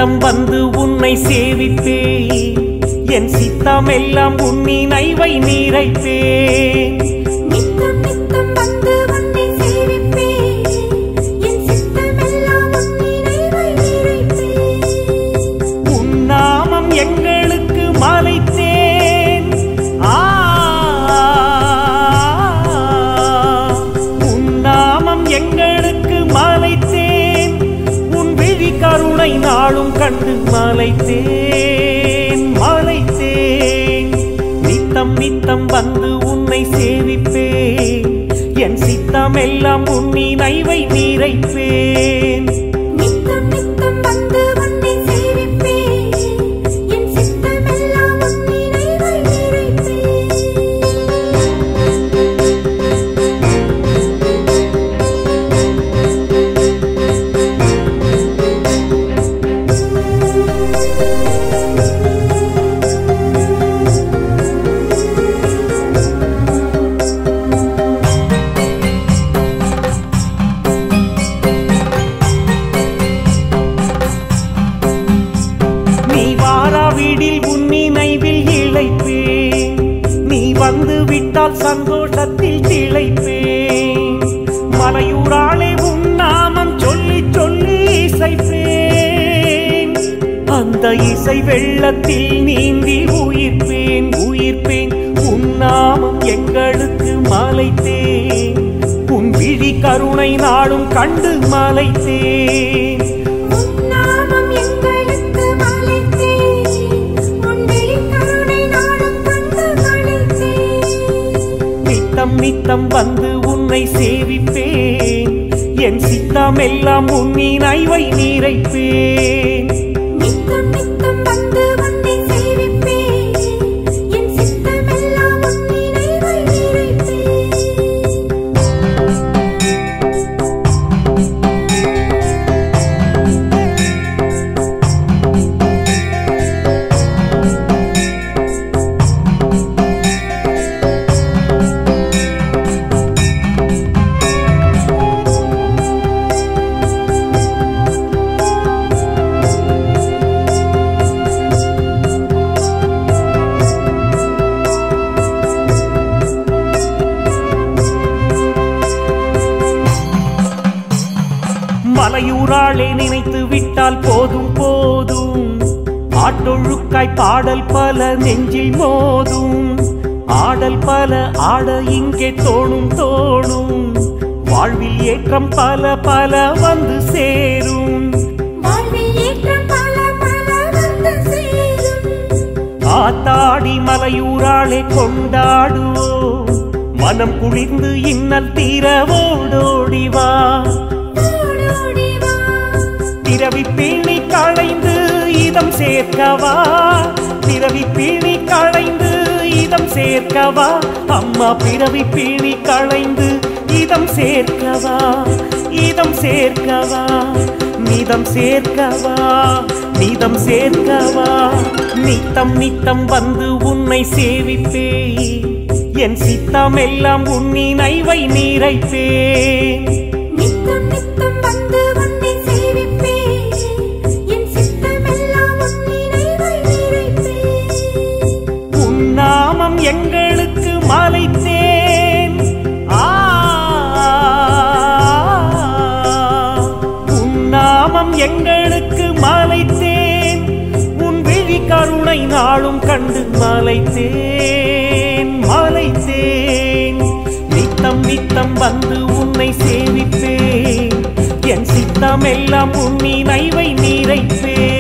நித்தம் வந்து உன்னை சேவிப்பேன் என் சித்தமெல்லாம் உன் நினைவை நிறைப்பேன் நித்தம் நித்தம் வந்து உன்னை சேவிப்பேன் என் சித்தமெல்லாம் உன் நினைவை நிறைப்பேன் உன் நாமம் எங்களுக்கு மலைத்தேன் உன் நாமம் எங்களுக்கு மலைத்தேன் உன் விழி கருணை நாளும் கண்டு மலைத்தேன் மலைத்தேன் நித்தம் நித்தம் வந்து உன்னை சேவிப்பேன் என் சித்தமெல்லாம் உன் நினைவை நிறைப்பேன் நித்தம் நித்தம் வந்து உன்னை சேவிப்பேன் என் சித்தமெல்லாம் உன் நினைவை நிறைப்பேன் நீ வாராவிடில் உன் நினைவில் இளைப்பேன் நீ வந்து விட்டால் சந்தோஷத்தில் திளைப்பேன் மலையூராளே உன் நாமம் சொல்லி சொல்லி இசைப்பேன் அந்த இசை வெள்ளத்தில் நீந்தி உயிர்ப்பேன் உயிர்ப்பேன் உன் நாமம் எங்களுக்கு மலைத்தேன் உன் விழி கருணை நாளும் கண்டு மலைத்தேன் உன் நாமம் எங்களுக்கு மலைத்தேன் உன் விழி கருணை நாளும் கண்டு மலைத்தேன் நித்தம் நித்தம் வந்து உன்னை சேவிப்பேன் என் சித்தமெல்லாம் உன் நினைவை நிறைப்பேன் நித்தம் நித்தம் வந்து உன்னை சேவிப்பேன் என் சித்தமெல்லாம் உன் நினைவை நிறைப்பேன் மலையூராளே நினைத்து விட்டால் போதும் போதும் ஆட்டொழுக்காய் பாடல் பல நெஞ்சில் மோதும் ஆடல் பல ஆட இங்கே தோணும் தோணும் வாழ்வில் ஏற்றம் பல பல வந்து சேரும் வாழ்வில் ஏற்றம் பல பல வந்து சேரும் ஆத்தாடி மலையூராளே கொண்டாடுவோம் மனம் குளிர்ந்து இன்னல் தீரவோடோடி வா ஓடோடி வா பிறவி பீணி களைந்து இதம் சேர்க்கவா பிறவி பீணி களைந்து இதம் சேர்க்கவா அம்மா பிறவி பீணி களைந்து இதம் சேர்க்கவா இதம் சேர்க்கவா நிதம் சேர்க்கவா நிதம் சேர்க்கவா நித்தம் நித்தம் வந்து உன்னை சேவிப்பேன் என் சித்தமெல்லாம் உன் நினைவை நிறைப்பேன் நித்தம் நித்தம் வந்து உன்னை சேவிப்பேன் என் சித்தமெல்லாம் உன் நினைவை நிறைப்பேன் உன் நாமம் எங்களுக்கு மலைத்தேன் உன் நாமம் எங்களுக்கு மலைத்தேன் உன் விழி கருணை நாளும் கண்டு மலைத்தேன் மலைத்தேன் நித்தம் நித்தம் வந்து உன்னை சேவிப்பேன் என் சித்தமெல்லாம் உன் நினைவை நிறைப்பேன்